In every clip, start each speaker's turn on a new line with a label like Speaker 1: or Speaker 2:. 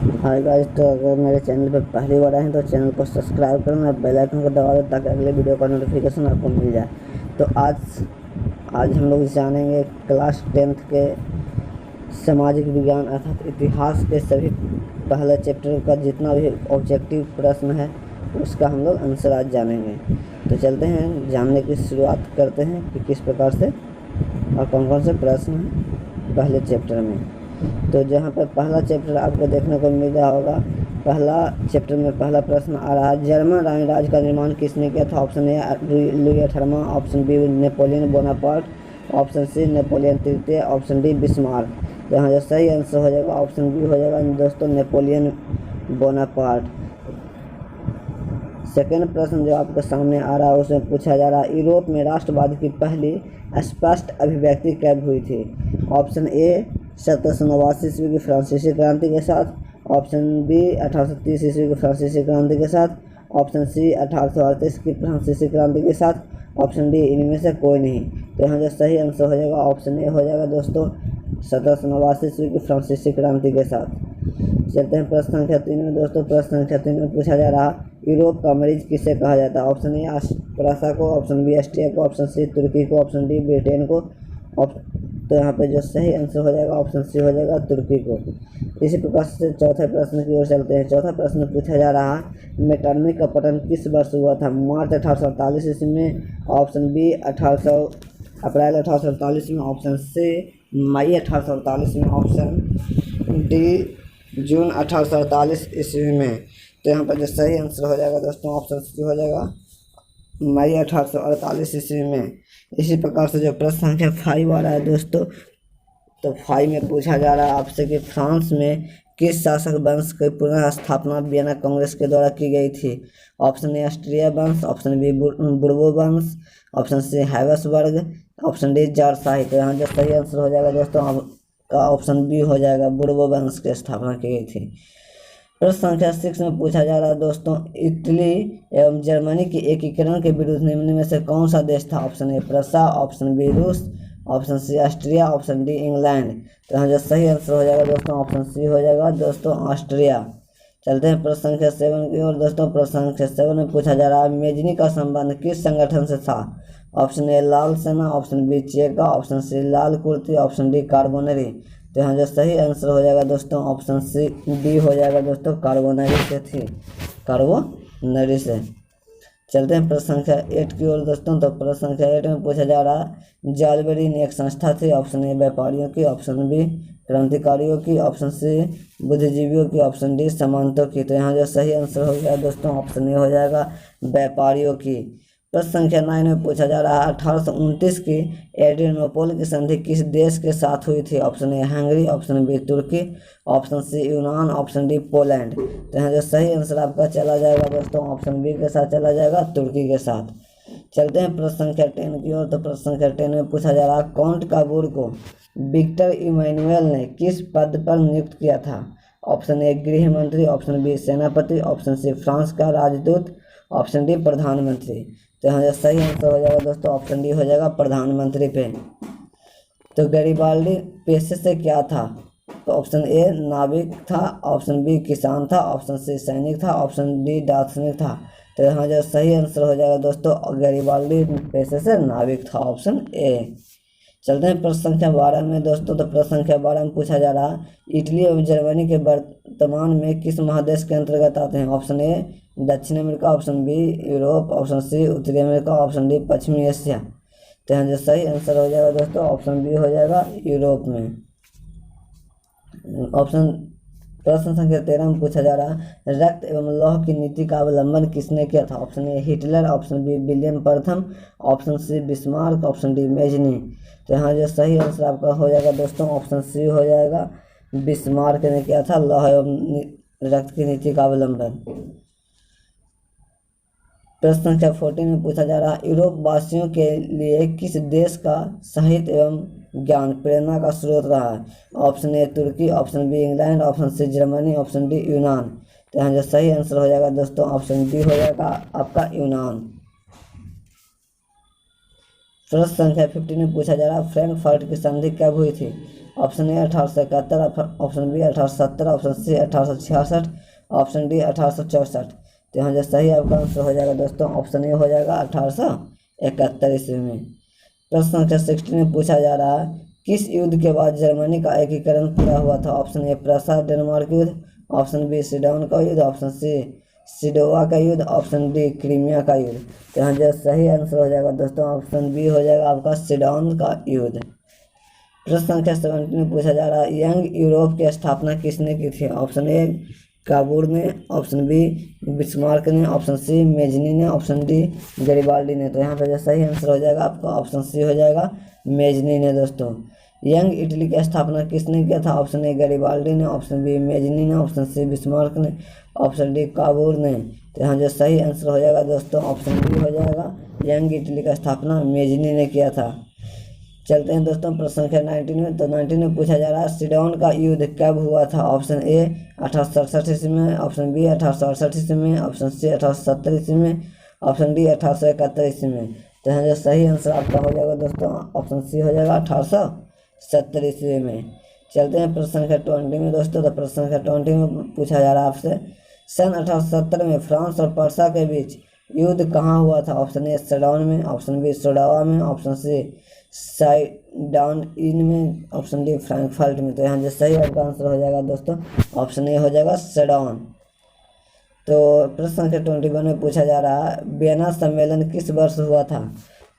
Speaker 1: Hi guys, तो अगर मेरे चैनल पर पहली बार आए हैं तो चैनल को सब्सक्राइब करना, बेल आइकन को दबा दें ताकि अगले वीडियो का नोटिफिकेशन आपको मिल जाए। तो आज हम लोग जानेंगे क्लास 10th के सामाजिक विज्ञान अर्थात इतिहास के सभी पहले चैप्टर का जितना भी ऑब्जेक्टिव प्रश्न है उसका हम लोग आंसर आज जानेंगे। तो चलते हैं, जानने की शुरुआत करते हैं कि किस प्रकार से और कौन कौन से प्रश्न हैं पहले चैप्टर में। तो जहाँ पर पहला चैप्टर आपको देखने को मिल रहा होगा, पहला चैप्टर में पहला प्रश्न आ रहा है, जर्मन राज का निर्माण किसने किया था? ऑप्शन ए लुई 18वां, option B Napoleon Bonaparte, option C Napoleon तृतीय, ऑप्शन डी बिस्मार्क। तो यहाँ जो सही आंसर हो जाएगा ऑप्शन बी हो जाएगा दोस्तों, नेपोलियन बोनापार्ट। सेकेंड प्रश्न जो आपके सामने आ रहा है उसमें पूछा जा रहा है, यूरोप में राष्ट्रवाद की पहली स्पष्ट अभिव्यक्ति कब हुई थी? ऑप्शन ए 1789 ईस्वी की फ्रांसीसी क्रांति के साथ, ऑप्शन बी 1830 ईस्वी की फ्रांसीसी क्रांति के साथ, ऑप्शन सी 1838 की फ्रांसीसी क्रांति के साथ, ऑप्शन डी इनमें से कोई नहीं। तो यहाँ जो सही आंसर हो जाएगा ऑप्शन ए हो जाएगा दोस्तों, 1789 ईस्वी की फ्रांसीसी क्रांति के साथ। चलते हैं प्रश्न संख्या 3 में दोस्तों। प्रश्न संख्या 3 में पूछा जा रहा, यूरोप का मरीज किसे कहा जाता है? ऑप्शन ए फ्रांस को, ऑप्शन बी ऑस्ट्रिया को, ऑप्शन सी तुर्की को, ऑप्शन डी ब्रिटेन को। तो यहाँ पे जो सही आंसर हो जाएगा ऑप्शन सी हो जाएगा, तुर्की को। इसी प्रकार से चौथे प्रश्न की ओर चलते हैं। चौथा प्रश्न पूछा जा रहा है, मेटरनिक का पतन किस वर्ष हुआ था? मार्च 1848 ईस्वी में, ऑप्शन बी अप्रैल 1848 में, ऑप्शन सी मई 1848 में, ऑप्शन डी जून 1848 ईस्वी में। तो यहाँ पर जो सही आंसर हो जाएगा दोस्तों ऑप्शन सी हो जाएगा, मई 1848 ईस्वी में। इसी प्रकार से जो प्रश्न संख्या 5 आ रहा है दोस्तों, तो 5 में पूछा जा रहा है आपसे कि फ्रांस में किस शासक वंश की पुनः स्थापना वियना कांग्रेस के द्वारा की गई थी? ऑप्शन ए ऑस्ट्रिया वंश, ऑप्शन बी बुर्बो वंश, option C Habsburg, option D जारशाही। तो यहाँ जो सही आंसर हो जाएगा दोस्तों का ऑप्शन बी हो जाएगा, बुर्बो वंश की स्थापना की गई थी। प्रश्न संख्या 6 में पूछा जा रहा है दोस्तों, इटली एवं जर्मनी के एकीकरण के विरुद्ध निम्न में से कौन सा देश था? Option A Prussia, option B रूस, option C Austria, option D England. तो यहाँ जो सही आंसर हो जाएगा दोस्तों ऑप्शन सी हो जाएगा दोस्तों, ऑस्ट्रिया। चलते हैं प्रश्न संख्या 7 की ओर दोस्तों। प्रश्न संख्या 7 में पूछा जा रहा है, मेजनी का संबंध किस संगठन से था? ऑप्शन ए लाल सेना, ऑप्शन बी चेका, ऑप्शन सी लाल कुर्ती, ऑप्शन डी कार्बोनरी। तो यहाँ जो सही आंसर हो जाएगा दोस्तों ऑप्शन सी डी हो जाएगा दोस्तों, कार्बोनरी से थी, कार्बोनरी से। चलते हैं प्रश्न संख्या 8 की ओर दोस्तों। तो प्रश्न संख्या 8 में पूछा जा रहा है, जालबेरिन एक संस्था थी? ऑप्शन ए व्यापारियों की, ऑप्शन बी क्रांतिकारियों की, ऑप्शन सी बुद्धिजीवियों की, ऑप्शन डी सामंतों की। तो यहाँ जो सही आंसर हो गया दोस्तों ऑप्शन ए हो जाएगा, व्यापारियों की। प्रश्न संख्या 9 में पूछा जा रहा है, 1829 की एड्रियानोपल की संधि किस देश के साथ हुई थी? Option A Hungary, option B Turki, option C यूनान, ऑप्शन डी पोलैंड। तो यहाँ जो सही आंसर आपका चला जाएगा दोस्तों ऑप्शन बी के साथ चला जाएगा, तुर्की के साथ। चलते हैं प्रश्न संख्या 10 की ओर। तो प्रश्न संख्या 10 में पूछा जा रहा है, काउंट काबूर को विक्टर इमैनुअल ने किस पद पर नियुक्त किया था? ऑप्शन ए गृह मंत्री, ऑप्शन बी सेनापति, ऑप्शन सी फ्रांस का राजदूत, ऑप्शन डी प्रधानमंत्री। तो यहाँ जो सही आंसर हो जाएगा दोस्तों ऑप्शन डी हो जाएगा, प्रधानमंत्री पे। तो गैरिबाल्डी पेशे से क्या था? तो ऑप्शन ए नाविक था, ऑप्शन बी किसान था, ऑप्शन सी सैनिक था, ऑप्शन डी दार्शनिक था। तो यहाँ जो सही आंसर हो जाएगा दोस्तों, गैरिबाल्डी पेशे से नाविक था, ऑप्शन ए। चलते हैं प्रश्न संख्या 12 में दोस्तों। तो प्रश्न संख्या 12 में पूछा जा रहा है, इटली एवं जर्मनी के वर्तमान में किस महादेश के अंतर्गत आते हैं? ऑप्शन ए दक्षिण America, option B Europe, option C उत्तरी अमेरिका, ऑप्शन डी पश्चिमी एशिया। तो यहाँ जो सही आंसर हो जाएगा दोस्तों ऑप्शन बी हो जाएगा, यूरोप में। प्रश्न संख्या 13 में पूछा जा रहा है, रक्त एवं लौह की नीति का अवलंबन किसने किया था? Option A Hitler, option B William प्रथम, option C Bismarck, option D Mazzini. तो यहाँ जो सही आंसर आपका हो जाएगा दोस्तों ऑप्शन सी हो जाएगा, बिस्मार्क ने किया था लौह एवं रक्त की नीति का अवलंबन। प्रश्न संख्या 14 में पूछा जा रहा है, यूरोप वासियों के लिए किस देश का साहित्य एवं ज्ञान प्रेरणा का स्रोत रहा है? Option A Turki, option B England, option C Germany, option D यूनान। तो यहाँ जो सही आंसर हो जाएगा दोस्तों ऑप्शन डी हो जाएगा आपका, यूनान। प्रश्न संख्या 15 में पूछा जा रहा है, फ्रैंकफर्ट की संधि कब हुई थी? Option A 1871, option B 1870, option C 1866, option D 1864। तो यहाँ जो सही आपका आंसर हो जाएगा दोस्तों ऑप्शन ए हो जाएगा 1871 ईस्वी में। प्रश्न संख्या 16 में पूछा जा रहा है किस युद्ध के बाद जर्मनी का एकीकरण पूरा हुआ था। ऑप्शन ए प्रसा डेनमार्क युद्ध, ऑप्शन बी सीडोन का युद्ध, ऑप्शन सी सिडोवा का युद्ध, ऑप्शन डी क्रीमिया का युद्ध। तो यहाँ जो सही आंसर हो जाएगा दोस्तों ऑप्शन बी हो जाएगा आपका सिडोन का युद्ध। प्रश्न संख्या 17 में पूछा जा रहा है यंग यूरोप की स्थापना किसने की थी। ऑप्शन ए काबूर ने, ऑप्शन बी बिस्मार्क ने, ऑप्शन सी मेजनी ने, ऑप्शन डी गरीबाल्डी ने। तो यहाँ पे जो सही आंसर हो जाएगा आपका ऑप्शन सी हो जाएगा मेजनी ने। दोस्तों यंग इटली की स्थापना किसने किया था। ऑप्शन ए गरीबाल्डी ने, ऑप्शन बी मेजनी ने, ऑप्शन सी बिस्मार्क ने, ऑप्शन डी काबूर ने। तो यहाँ जो सही आंसर हो जाएगा दोस्तों ऑप्शन बी हो जाएगा यंग इटली का स्थापना मेजनी ने किया था। चलते हैं दोस्तों प्रश्न संख्या 19 में। तो 19 में पूछा जा रहा है सिडोन का युद्ध कब हुआ था। ऑप्शन ए 1867 ईस्वी में, ऑप्शन बी 1868 ईस्वी में, ऑप्शन सी 1870 ईस्वी में, ऑप्शन डी 1871 ईस्वी में। तो यहाँ जो सही आंसर आपका हो जाएगा दोस्तों ऑप्शन सी हो जाएगा 1870 ईस्वी में। चलते हैं प्रश्न संख्या 20 में दोस्तों। तो प्रश्न संख्या 20 में पूछा जा रहा है आपसे सन 1870 में फ्रांस और पर्सा के बीच युद्ध कहाँ हुआ था। ऑप्शन ए सेडोन में, ऑप्शन बी सोडावा में, ऑप्शन सी साइडान इन में, ऑप्शन डी फ्रैंकफर्ट में। तो यहाँ जो सही आपका आंसर हो जाएगा दोस्तों ऑप्शन ए हो जाएगा सेडोन। तो प्रश्न संख्या 21 में पूछा जा रहा है वियना सम्मेलन किस वर्ष हुआ था।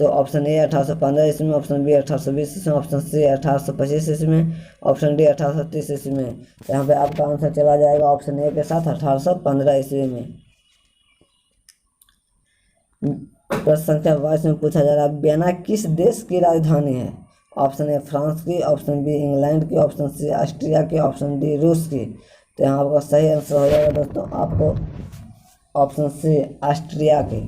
Speaker 1: तो ऑप्शन ए 1815 ईस्वी में, ऑप्शन बी 1820 ईस्वी में, ऑप्शन सी 1825 ईस्वी में, ऑप्शन डी 1830 ईस्वी में। तो यहाँ पे आपका आंसर चला जाएगा ऑप्शन ए के साथ 1815 ईस्वी में। प्रश्न संख्या 22 में पूछा जा रहा है वियना किस देश की राजधानी है। ऑप्शन ए फ्रांस की, ऑप्शन बी इंग्लैंड की, ऑप्शन सी ऑस्ट्रिया की, ऑप्शन डी रूस की। तो यहाँ आपका सही आंसर हो जाएगा दोस्तों आपको ऑप्शन सी ऑस्ट्रिया की।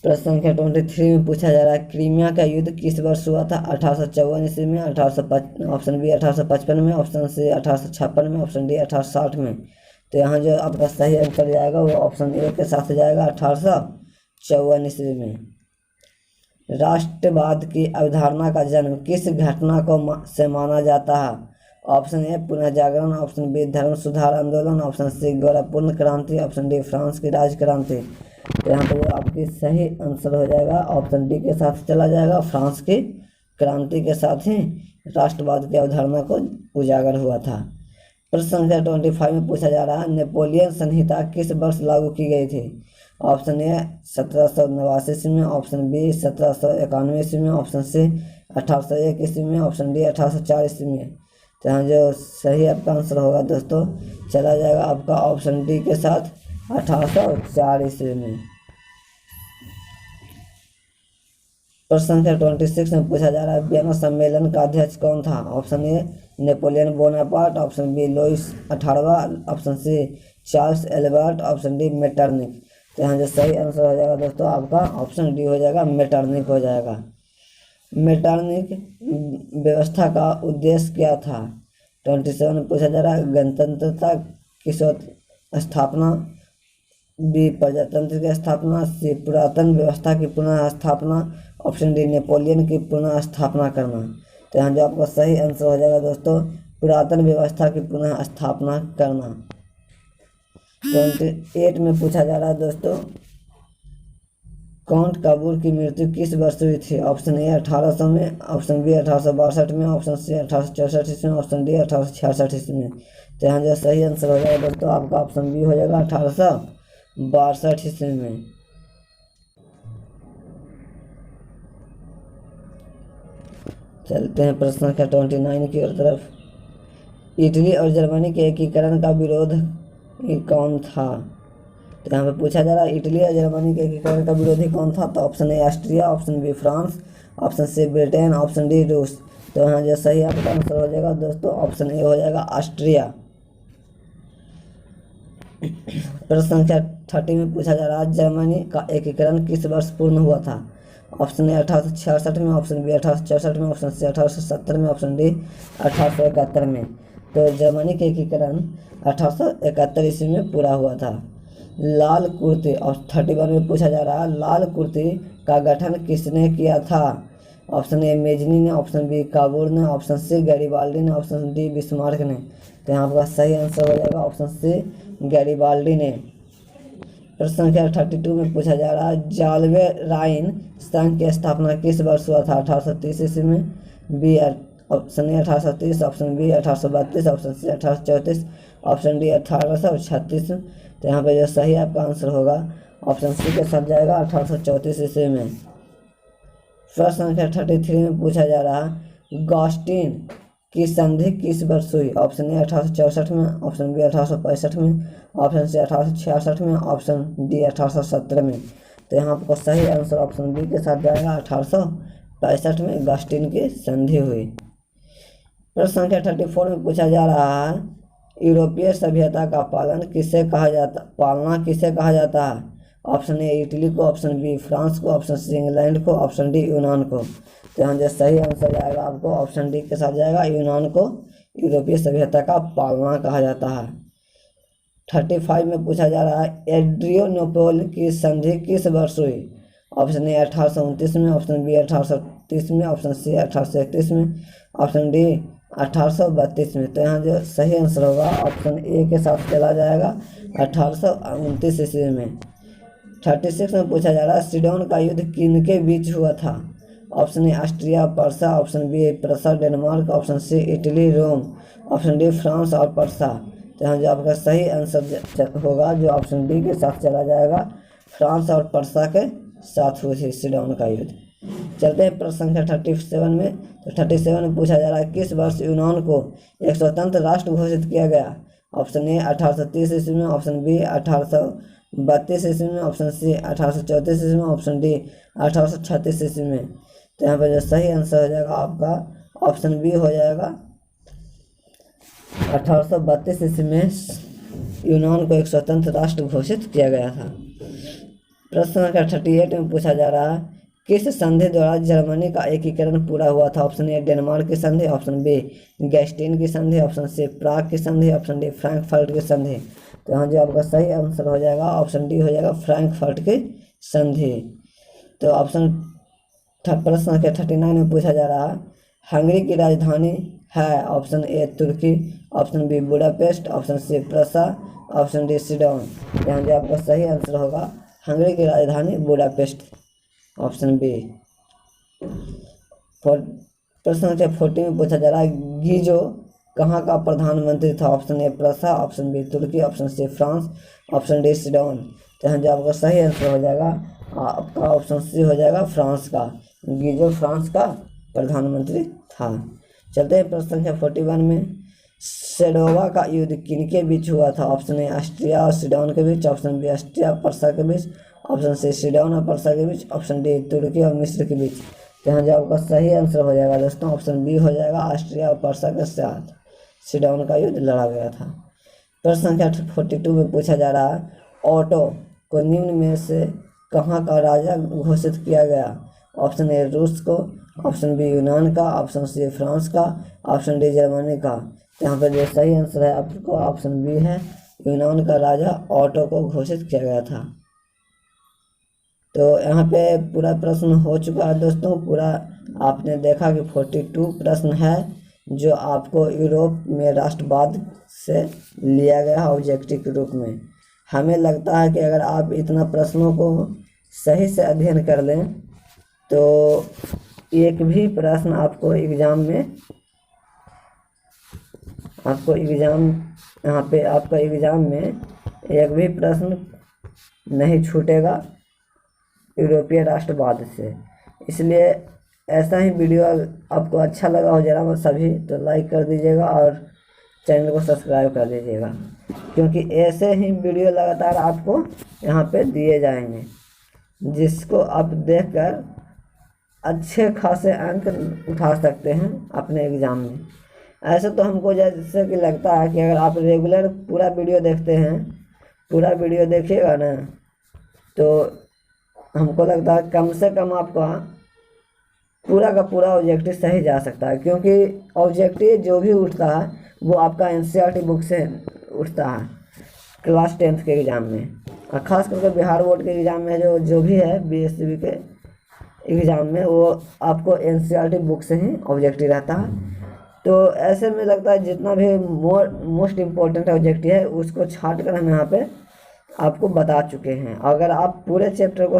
Speaker 1: प्रश्न संख्या 23 में पूछा जा रहा है क्रीमिया का युद्ध किस वर्ष हुआ था। 1854 ईस्वी में, ऑप्शन बी 1855 में, ऑप्शन सी 1856 में, ऑप्शन डी 1860 में। तो यहाँ जो आपका सही आंसर जाएगा वो ऑप्शन ए के साथ जाएगा 1854 ईस्वी में। राष्ट्रवाद की अवधारणा का जन्म किस घटना को से माना जाता है। ऑप्शन ए पुनः जागरण, ऑप्शन बी धर्म सुधार आंदोलन, ऑप्शन सी गौरवपूर्ण क्रांति, ऑप्शन डी फ्रांस की राज क्रांति। तो यहाँ पर आपकी सही आंसर हो जाएगा ऑप्शन डी के साथ चला जाएगा फ्रांस की क्रांति के साथ ही राष्ट्रवाद की अवधारणा को उजागर हुआ था। प्रश्न संख्या 25 में पूछा जा रहा है नेपोलियन संहिता किस वर्ष लागू की गई थी। ऑप्शन ए 1789 ईस्वी में, ऑप्शन बी 1791 ईस्वी में, ऑप्शन सी 1801 ईस्वी में, ऑप्शन डी 1804 ईस्वी में। तो यहाँ जो सही आपका आंसर होगा दोस्तों चला जाएगा आपका ऑप्शन डी के साथ 1804 ईस्वी में। प्रश्न संख्या 26 में पूछा जा रहा है वियना सम्मेलन का अध्यक्ष कौन था। Option A Napoleon Bonaparte, option B Louis 18वां, option C Charles Albert, option D Metternich. तो यहाँ जो सही आंसर हो जाएगा दोस्तों आपका ऑप्शन डी हो जाएगा मेटरनिक हो जाएगा। मेटरनिक व्यवस्था का उद्देश्य क्या था। 27 में पूछा जा रहा है गणतंत्रता की स्थापना, बी प्रजातंत्र की स्थापना, सी पुरातन व्यवस्था की पुनः स्थापना, ऑप्शन डी नेपोलियन की पुनः स्थापना करना। तो यहाँ जो आपका सही आंसर हो जाएगा दोस्तों पुरातन व्यवस्था की पुनः स्थापना करना। 28 में पूछा जा रहा है दोस्तों काउंट काबूर की मृत्यु किस वर्ष हुई थी। ऑप्शन ए 1800 में, ऑप्शन बी 1862 में, ऑप्शन सी 1864 ईस्वी में, ऑप्शन डी 1866 ईस्वी में। तो यहाँ जो सही आंसर हो जाएगा दोस्तों आपका ऑप्शन बी हो जाएगा 1862 ईस्वी में। चलते हैं प्रश्न संख्या 29 की तरफ। इटली और जर्मनी के एकीकरण का विरोध कौन था। तो यहाँ पे पूछा जा रहा है इटली और जर्मनी के एकीकरण का विरोधी कौन था। तो option A Austria, option B France, option C Britain, option D रूस। तो यहाँ जो सही आपका आंसर हो जाएगा दोस्तों ऑप्शन ए हो जाएगा ऑस्ट्रिया। प्रश्न संख्या 30 में पूछा जा रहा है जर्मनी का एकीकरण किस वर्ष पूर्ण हुआ था। ऑप्शन ए 1866 में, ऑप्शन बी 1864 में, ऑप्शन सी 1870 में, ऑप्शन डी 1871 में। तो जर्मनी के एकीकरण 1871 ईस्वी में पूरा हुआ था। लाल कुर्ती और 31 में पूछा जा रहा है लाल कुर्ती का गठन किसने किया था। ऑप्शन ए मेजनी ने, ऑप्शन बी काबूर ने, ऑप्शन सी गैरीबाल्डी ने, ऑप्शन डी बिस्मार्क ने। तो यहाँ आपका सही आंसर हो जाएगा ऑप्शन सी गैरीबाल्डी ने। प्रश्न संख्या 32 में पूछा जा रहा है जालवे राइन संघ की स्थापना किस वर्ष हुआ था? 1830 ईस्वी में, B option A 1830, option B 1832, option C 1834, option D 1836। तो यहाँ पे जो सही आपका आंसर होगा ऑप्शन सी के साथ जाएगा 1834 ईस्वी में। प्रश्न संख्या 33 में पूछा जा रहा है गॉस्टिन की संधि किस वर्ष हुई? ऑप्शन ए 1864 में, ऑप्शन बी 1865 में, ऑप्शन सी 1866 में, ऑप्शन डी 1870 में। तो यहाँ आपको सही आंसर ऑप्शन बी के साथ जाएगा 1865 में गॉस्टिन की संधि हुई। प्रश्न संख्या 34 में पूछा जा रहा है यूरोपीय सभ्यता का पालना किसे कहा जाता है? ऑप्शन ए इटली को, ऑप्शन बी फ्रांस को, ऑप्शन सी इंग्लैंड को, ऑप्शन डी यूनान को। तो यहाँ जो सही आंसर जाएगा आपको ऑप्शन डी के साथ जाएगा, यूनान को यूरोपीय सभ्यता का पालना कहा जाता है। 35 में पूछा जा रहा है एड्रियानोपल की संधि किस वर्ष हुई? ऑप्शन ए 1829 में, ऑप्शन बी 1830 में, ऑप्शन सी 1831 में, ऑप्शन डी 1832 में। तो यहाँ जो सही आंसर होगा ऑप्शन ए के साथ चला जाएगा 1829 ईस्वी में। 36 में पूछा जा रहा है सिडोन का युद्ध किनके बीच हुआ था? Option A Austria Prussia, option B Prussia Denmark, option C Italy Rome, option D France और पर्सा। तो यहाँ जो आपका सही आंसर होगा जो ऑप्शन डी के साथ चला जाएगा, फ्रांस और पर्सा के साथ हुई थी सिडोन का युद्ध। चलते हैं प्रश्न संख्या 37 में। तो 37 में पूछा जा रहा है किस वर्ष यूनान को एक स्वतंत्र राष्ट्र घोषित किया गया? ऑप्शन ए 1830 ईस्वी में, ऑप्शन बी 1832 ईस्वी में, ऑप्शन सी 1834 ईस्वी में, ऑप्शन डी 1836 ईस्वी में। तो यहाँ पर जो सही आंसर हो जाएगा आपका ऑप्शन बी हो जाएगा 1832 ईस्वी में यूनान को एक स्वतंत्र राष्ट्र घोषित किया गया था। प्रश्न संख्या 38 में पूछा जा रहा है किस संधि द्वारा जर्मनी का एकीकरण पूरा हुआ था? ऑप्शन ए डेनमार्क की संधि, ऑप्शन बी गैस्टिन की संधि, ऑप्शन सी प्राग की संधि, ऑप्शन डी फ्रैंकफर्ट की संधि। तो यहाँ जो आपका सही आंसर हो जाएगा ऑप्शन डी हो जाएगा फ्रैंकफर्ट की संधि। तो प्रश्न संख्या 39 में पूछा जा रहा है हंगरी की राजधानी है? Option A Turki, option B Budapest, option C Prussia, option D Sidon. यहाँ जो आपका सही आंसर होगा हंगरी की राजधानी बुडापेस्ट, ऑप्शन बी। प्रश्न संख्या 40 में पूछा जा रहा है गीजो कहाँ का प्रधानमंत्री था? Option A Prussia, option B Turki, option C France, option D Sidon. तो यहाँ जो आपका सही आंसर हो जाएगा आपका ऑप्शन सी हो जाएगा फ्रांस का, गीजो फ्रांस का प्रधानमंत्री था। चलते हैं प्रश्न संख्या 41 में सेडोवा का युद्ध किनके बीच हुआ था? ऑप्शन ए ऑस्ट्रिया और सिडोन के बीच, ऑप्शन बी ऑस्ट्रिया और पर्सा के बीच, ऑप्शन सी सिडोन और पर्सा के बीच, ऑप्शन डी तुर्की और मिस्र के बीच। तो यहाँ जो आपका सही आंसर हो जाएगा दोस्तों ऑप्शन बी हो जाएगा ऑस्ट्रिया और पर्सा के साथ सिडोन का युद्ध लड़ा गया था। प्रश्न संख्या 42 में पूछा जा रहा है ऑटो को निम्न में से कहाँ का राजा घोषित किया गया? ऑप्शन ए रूस को, ऑप्शन बी यूनान का, ऑप्शन सी फ्रांस का, ऑप्शन डी जर्मनी का। तो यहाँ पर जो सही आंसर है आपको ऑप्शन बी है, यूनान का राजा ऑटो को घोषित किया गया था। तो यहाँ पे पूरा प्रश्न हो चुका है दोस्तों। पूरा आपने देखा कि 42 प्रश्न है जो आपको यूरोप में राष्ट्रवाद से लिया गया है ऑब्जेक्टिव के रूप में। हमें लगता है कि अगर आप इतना प्रश्नों को सही से अध्ययन कर लें तो एक भी प्रश्न आपको एग्ज़ाम में आपका एग्ज़ाम में एक भी प्रश्न नहीं छूटेगा यूरोपीय राष्ट्रवाद से। इसलिए ऐसा ही वीडियो आपको अच्छा लगा हो जरा सभी तो लाइक कर दीजिएगा और चैनल को सब्सक्राइब कर दीजिएगा, क्योंकि ऐसे ही वीडियो लगातार आपको यहाँ पे दिए जाएंगे जिसको आप देखकर अच्छे खासे अंक उठा सकते हैं अपने एग्ज़ाम में। ऐसे तो हमको जैसे कि लगता है कि अगर आप रेगुलर पूरा वीडियो देखते हैं, पूरा वीडियो देखिएगा ना, तो हमको लगता है कम से कम आपका पूरा का पूरा ऑब्जेक्टिव सही जा सकता है, क्योंकि ऑब्जेक्टिव जो भी उठता है वो आपका एनसीईआरटी बुक से उठता है क्लास 10th के एग्ज़ाम में, और ख़ास करके बिहार बोर्ड के एग्ज़ाम में जो भी है बीएससीबी के एग्ज़ाम में वो आपको एनसीईआरटी बुक से ही ऑब्जेक्टिव रहता है। तो ऐसे में लगता है जितना भी मोस्ट इम्पोर्टेंट ऑब्जेक्टिव है उसको छांट कर हम यहाँ पे आपको बता चुके हैं। अगर आप पूरे चैप्टर को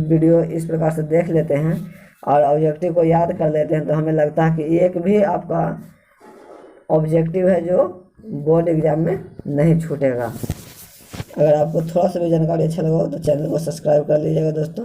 Speaker 1: वीडियो इस प्रकार से देख लेते हैं और ऑब्जेक्टिव को याद कर लेते हैं तो हमें लगता है कि एक भी आपका ऑब्जेक्टिव है जो बोर्ड एग्ज़ाम में नहीं छूटेगा। अगर आपको थोड़ा सा भी जानकारी अच्छा लगा हो तो चैनल को सब्सक्राइब कर लीजिएगा दोस्तों।